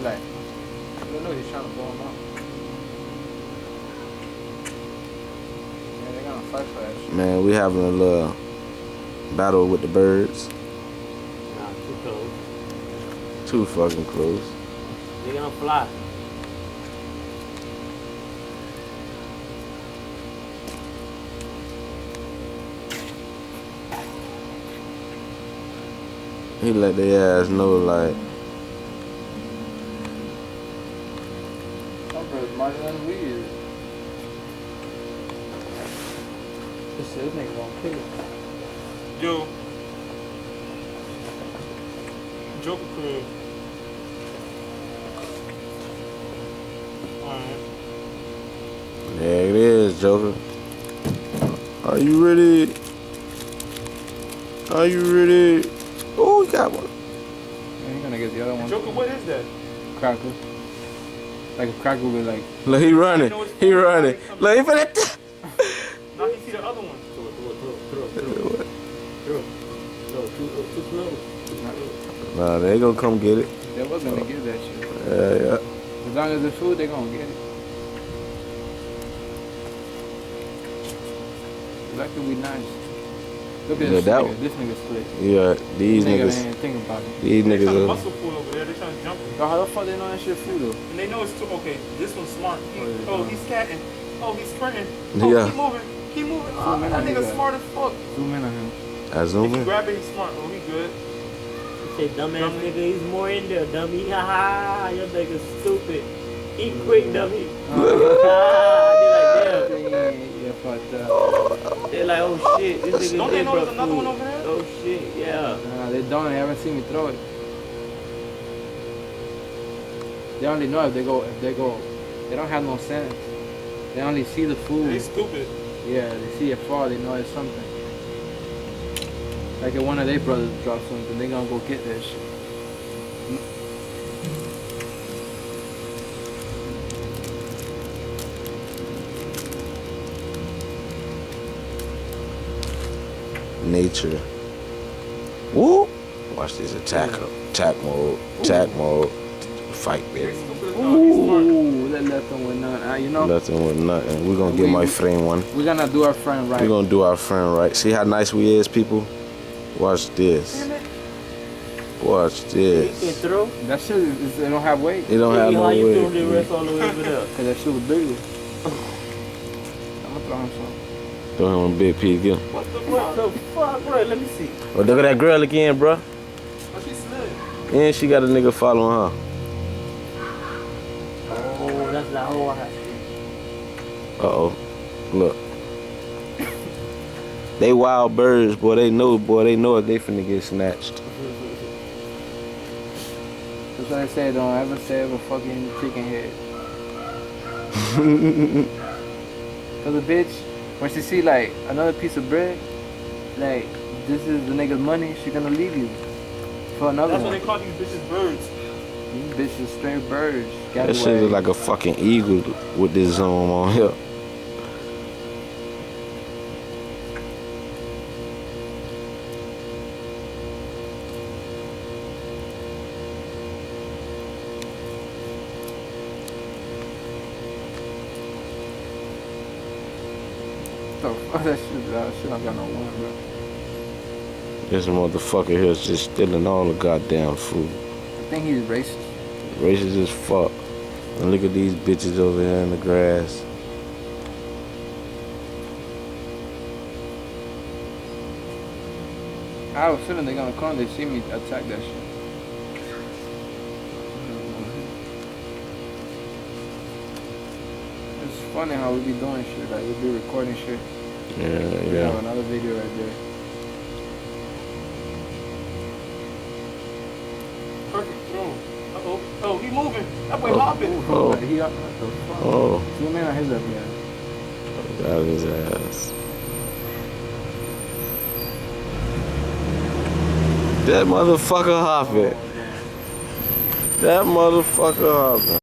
like, I don't know, he's trying to blow him out. Yeah, they're gonna fight for that shit. Man, we having a little battle with the birds. Nah, too close. Too fucking close. They gonna fly. He let their ass know, like, Some birds smarter than we is. This nigga gonna kill him. Yo. Joker crib. Alright. there it is, Joker. Are you ready? Are you ready? Oh, he got one. And he's gonna get the other one. Joker, what is that? Cracker. Like a cracker would be like, Look, he running. He running. Look, he finna. Now he see the other one. Too close. Nah, they gonna come get it. they was gonna get that shit. Yeah. As long as it's food, they gonna get it. That could be nice. Look at Yeah, this that nigga. This nigga's slick. Yeah, these Nigga ain't niggas. even think about it. These They're trying to niggas. bustle food over there. They're trying to jump him. Yo, how the fuck they know that shit food though? And they know it's too. Okay, this one's smart. Oh, yeah, Oh, yeah. he's scatting. Oh, he's sprinting. Oh, Yeah. keep moving. Keep moving. Oh, Zoom in that on nigga his smart as fuck. Zoom in on him. I If zoom you in. grab it, he's smart. Oh, he good. Say dumbass nigga, he's more in there, dummy. Ha ha, your nigga stupid. Eat quick, dummy. They like, damn. Yeah, fucked They like, oh shit, this nigga Don't they did know bro there's another one food. over there? Oh shit, yeah. Nah, they don't. They haven't seen me throw it. They only know if they go. They don't have no sense. They only see the They food. stupid. Yeah, they see it fall. They know it's something. Like if one of their brothers drop something, they gonna go get that shit. Nature. Woo! Watch this attack mode. Attack mode. Fight, They're baby. stupid as hell. He's smart. Ooh, that left them with none. You know, Nothing with nothing. We're gonna get my friend one. we're gonna do our friend right. We're gonna do our friend right. See how nice we is, people? Watch this. Watch You can this. throw. That shit is, they don't have weight. It don't have no How you throw the weight. rest all the way over there? Cause that shit was bigger. I'm gonna throw him some. Throw him a big piece, get him. What the fuck, bro? Let me see. Oh, look at that girl again, bro. Oh, she slid. And she got a nigga following her. Oh, that's that whole house. Uh-oh. Look. They wild birds, boy. They know if they finna get snatched. That's what I say. Don't ever save a fucking chicken head. Cause the bitch, when she see like another piece of bread, like this is the nigga's money, she gonna leave you for another That's what one. they call these bitches birds. These bitches straight birds. Got That shit away. is like a fucking eagle with this zoom on here. So fuck that shit don't got no one, bro. This motherfucker here is just stealing all the goddamn food. I think he's racist. Racist as fuck. And look at these bitches over here in the grass. I have a feeling they're gonna come. They see me attack that shit. It's funny how we be doing shit. Like we be recording shit. We have Yeah. another video right there. Perfect throw. Uh-oh. Oh, he moving. That boy hopping. Oh. He got what the fuck? Oh, Zoom in on his up, yeah. got his ass. That motherfucker hopping. That motherfucker hopping.